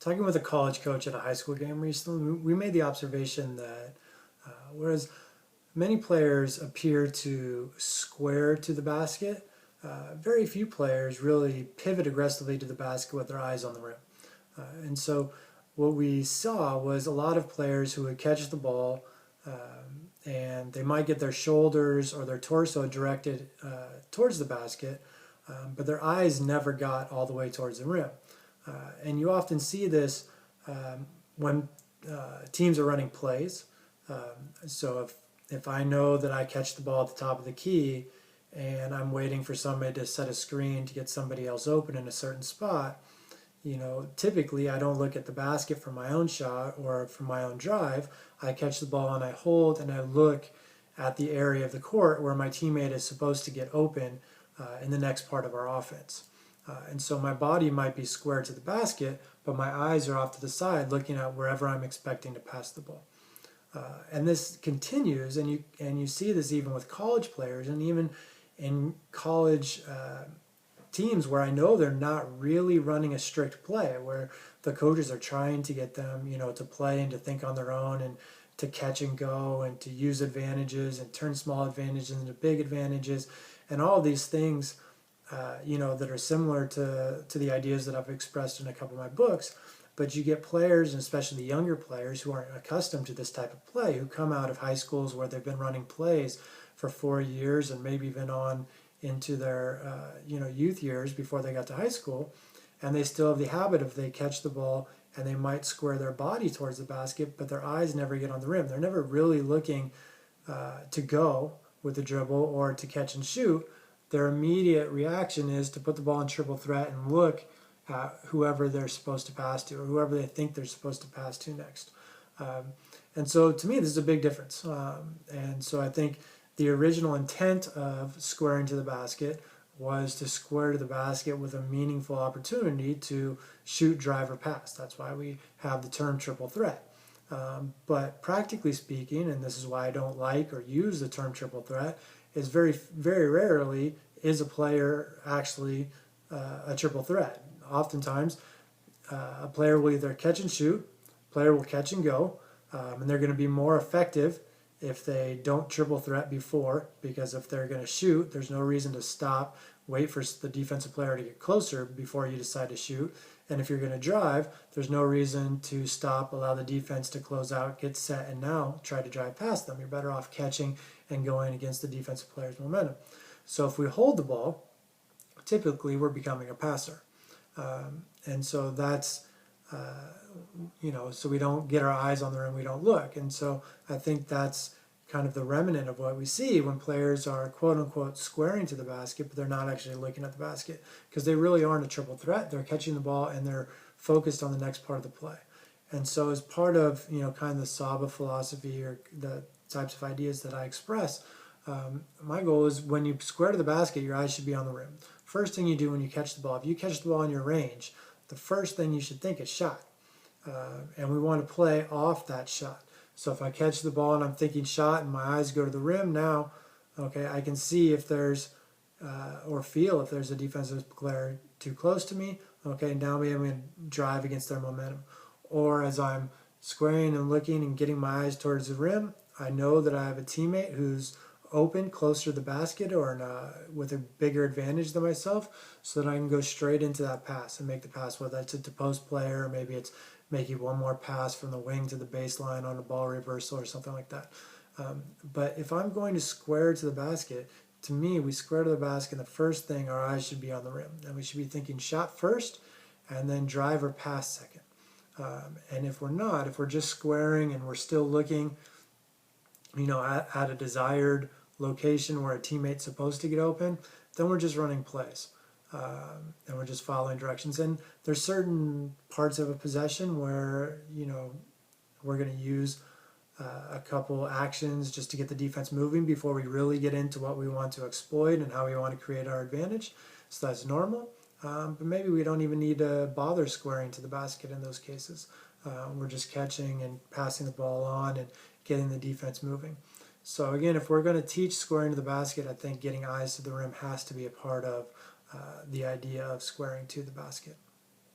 talking with a college coach at a high school game recently, we made the observation that whereas many players appear to square to the basket, very few players really pivot aggressively to the basket with their eyes on the rim. And so what we saw was a lot of players who would catch the ball and they might get their shoulders or their torso directed towards the basket, but their eyes never got all the way towards the rim. And you often see this when teams are running plays. So if I know that I catch the ball at the top of the key and I'm waiting for somebody to set a screen to get somebody else open in a certain spot, typically I don't look at the basket for my own shot or for my own drive. I catch the ball and I hold and I look at the area of the court where my teammate is supposed to get open in the next part of our offense. And so my body might be square to the basket, but my eyes are off to the side looking at wherever I'm expecting to pass the ball. And this continues, and you see this even with college players and even in college teams where I know they're not really running a strict play, where the coaches are trying to get them, to play and to think on their own and to catch and go and to use advantages and turn small advantages into big advantages and all these things, that are similar to the ideas that I've expressed in a couple of my books. But you get players, and especially the younger players who aren't accustomed to this type of play, who come out of high schools where they've been running plays for 4 years and maybe even on into their youth years before they got to high school, and they still have the habit of they catch the ball and they might square their body towards the basket, but their eyes never get on the rim. They're never really looking to go with the dribble or to catch and shoot. Their immediate reaction is to put the ball in triple threat and look at whoever they're supposed to pass to or whoever they think they're supposed to pass to next. And so to me, this is a big difference. And so I think the original intent of squaring to the basket was to square to the basket with a meaningful opportunity to shoot, drive, or pass. That's why we have the term triple threat. But practically speaking, and this is why I don't like or use the term triple threat, is very, very rarely is a player actually a triple threat. Oftentimes, a player will either catch and shoot, a player will catch and go, and they're going to be more effective if they don't triple threat before, because if they're going to shoot, there's no reason to stop, wait for the defensive player to get closer before you decide to shoot. And if you're going to drive, there's no reason to stop, allow the defense to close out, get set, and now try to drive past them. You're better off catching and going against the defensive player's momentum. So if we hold the ball, typically we're becoming a passer. And so that's, so we don't get our eyes on the rim, we don't look. And so I think that's kind of the remnant of what we see when players are quote unquote squaring to the basket, but they're not actually looking at the basket because they really aren't a triple threat. They're catching the ball and they're focused on the next part of the play. And so as part of, kind of the Saba philosophy or the types of ideas that I express, my goal is when you square to the basket, your eyes should be on the rim. First thing you do when you catch the ball, if you catch the ball in your range, the first thing you should think is shot. And we want to play off that shot. So if I catch the ball and I'm thinking shot and my eyes go to the rim, now, okay, I can see if there's, or feel if there's a defensive player too close to me. Okay, now maybe I'm going to drive against their momentum. Or as I'm squaring and looking and getting my eyes towards the rim, I know that I have a teammate who's open, closer to the basket, or with a bigger advantage than myself, so that I can go straight into that pass and make the pass, whether it's a post player or maybe it's making one more pass from the wing to the baseline on a ball reversal or something like that. But if I'm going to square to the basket, to me, we square to the basket, and the first thing, our eyes should be on the rim. And we should be thinking shot first and then drive or pass second. And if we're not, if we're just squaring and we're still looking, at a desired location where a teammate's supposed to get open, then we're just running plays. And we're just following directions. And there's certain parts of a possession where, we're going to use a couple actions just to get the defense moving before we really get into what we want to exploit and how we want to create our advantage. So that's normal. But maybe we don't even need to bother squaring to the basket in those cases. We're just catching and passing the ball on and getting the defense moving. So again, if we're going to teach squaring to the basket, I think getting eyes to the rim has to be a part of the idea of squaring to the basket.